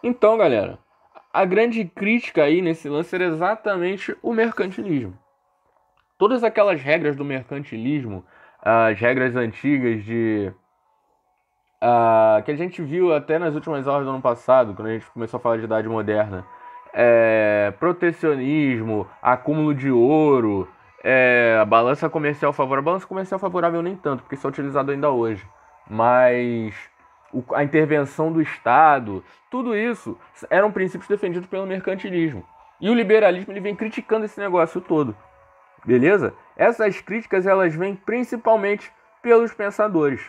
Então, galera, a grande crítica aí nesse lance era exatamente o mercantilismo. Todas aquelas regras do mercantilismo, as regras antigas que a gente viu até nas últimas aulas do ano passado, quando a gente começou a falar de idade moderna, protecionismo, acúmulo de ouro, a balança comercial favorável. A balança comercial favorável nem tanto, porque isso é utilizado ainda hoje. Mas a intervenção do Estado, tudo isso eram princípios defendidos pelo mercantilismo. E o liberalismo ele vem criticando esse negócio todo. Beleza? Essas críticas elas vêm principalmente pelos pensadores.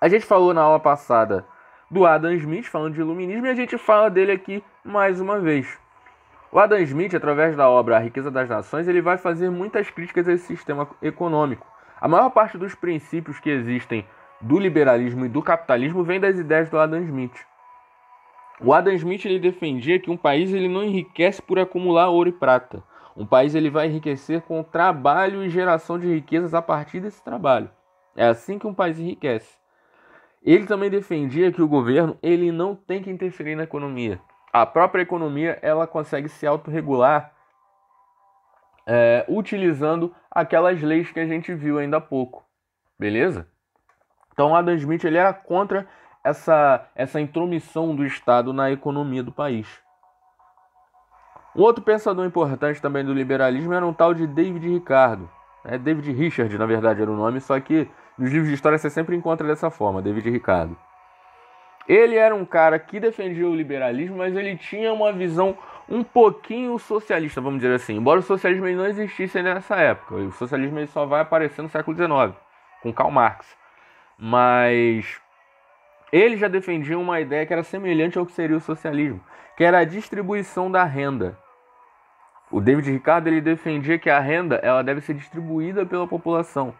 A gente falou na aula passada do Adam Smith, falando de iluminismo, e a gente fala dele aqui mais uma vez. O Adam Smith, através da obra A Riqueza das Nações, ele vai fazer muitas críticas a esse sistema econômico. A maior parte dos princípios que existem do liberalismo e do capitalismo vem das ideias do Adam Smith. O Adam Smith ele defendia que um país ele não enriquece por acumular ouro e prata. Um país ele vai enriquecer com trabalho e geração de riquezas a partir desse trabalho. É assim que um país enriquece. Ele também defendia que o governo ele não tem que interferir na economia. A própria economia ela consegue se autorregular utilizando aquelas leis que a gente viu ainda há pouco. Beleza? Então Adam Smith ele era contra essa intromissão do Estado na economia do país. Um outro pensador importante também do liberalismo era um tal de David Ricardo. David Richard, na verdade, era o nome, só que nos livros de história você sempre encontra dessa forma, David Ricardo. Ele era um cara que defendia o liberalismo, mas ele tinha uma visão um pouquinho socialista, vamos dizer assim. Embora o socialismo não existisse nessa época. O socialismo ele só vai aparecer no século XIX, com Karl Marx. Mas ele já defendia uma ideia que era semelhante ao que seria o socialismo, que era a distribuição da renda. O David Ricardo ele defendia que a renda ela deve ser distribuída pela população.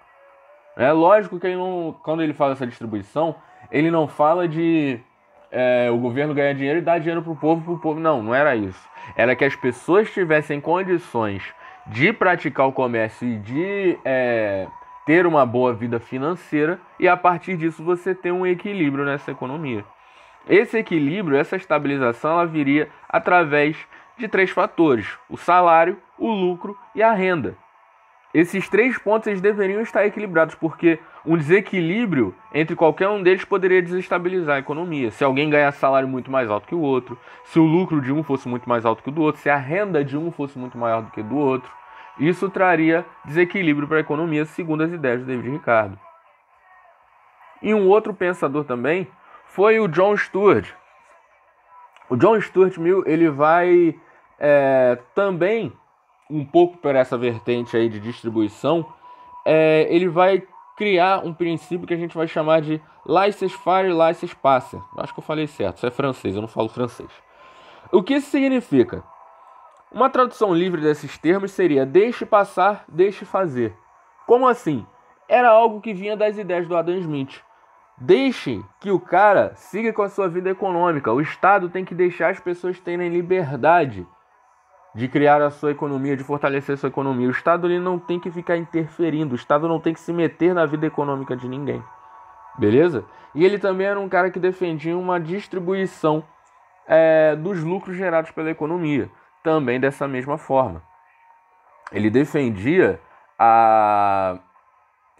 É lógico que ele não, quando ele fala essa distribuição, ele não fala de o governo ganhar dinheiro e dar dinheiro para o povo. Não era isso. Era que as pessoas tivessem condições de praticar o comércio e de ter uma boa vida financeira e a partir disso você ter um equilíbrio nessa economia. Esse equilíbrio, essa estabilização, ela viria através de 3 fatores: o salário, o lucro e a renda. Esses 3 pontos eles deveriam estar equilibrados, porque um desequilíbrio entre qualquer um deles poderia desestabilizar a economia. Se alguém ganhar salário muito mais alto que o outro, se o lucro de um fosse muito mais alto que o do outro, se a renda de um fosse muito maior do que do outro, isso traria desequilíbrio para a economia, segundo as ideias do David Ricardo. E um outro pensador também foi o John Stuart. O John Stuart Mill ele vai também um pouco por essa vertente aí de distribuição, ele vai criar um princípio que a gente vai chamar de laissez-faire, laissez-passer. Acho que eu falei certo, isso é francês, eu não falo francês. O que isso significa? Uma tradução livre desses termos seria deixe passar, deixe fazer. Como assim? Era algo que vinha das ideias do Adam Smith. Deixe que o cara siga com a sua vida econômica. O Estado tem que deixar as pessoas terem liberdade de criar a sua economia, de fortalecer a sua economia. O Estado ele não tem que ficar interferindo, o Estado não tem que se meter na vida econômica de ninguém. Beleza? E ele também era um cara que defendia uma distribuição dos lucros gerados pela economia, também dessa mesma forma. Ele defendia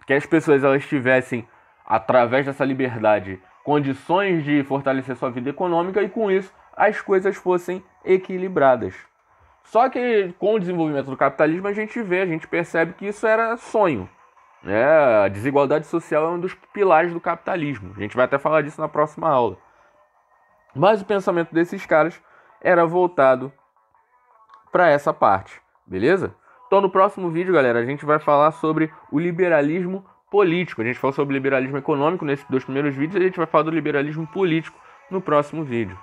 que as pessoas elas tivessem, através dessa liberdade, condições de fortalecer sua vida econômica e com isso as coisas fossem equilibradas. Só que com o desenvolvimento do capitalismo a gente percebe que isso era sonho. A desigualdade social é um dos pilares do capitalismo. A gente vai até falar disso na próxima aula. Mas o pensamento desses caras era voltado para essa parte, beleza? Então no próximo vídeo, galera, a gente vai falar sobre o liberalismo político. A gente falou sobre liberalismo econômico nesses 2 primeiros vídeos e a gente vai falar do liberalismo político no próximo vídeo.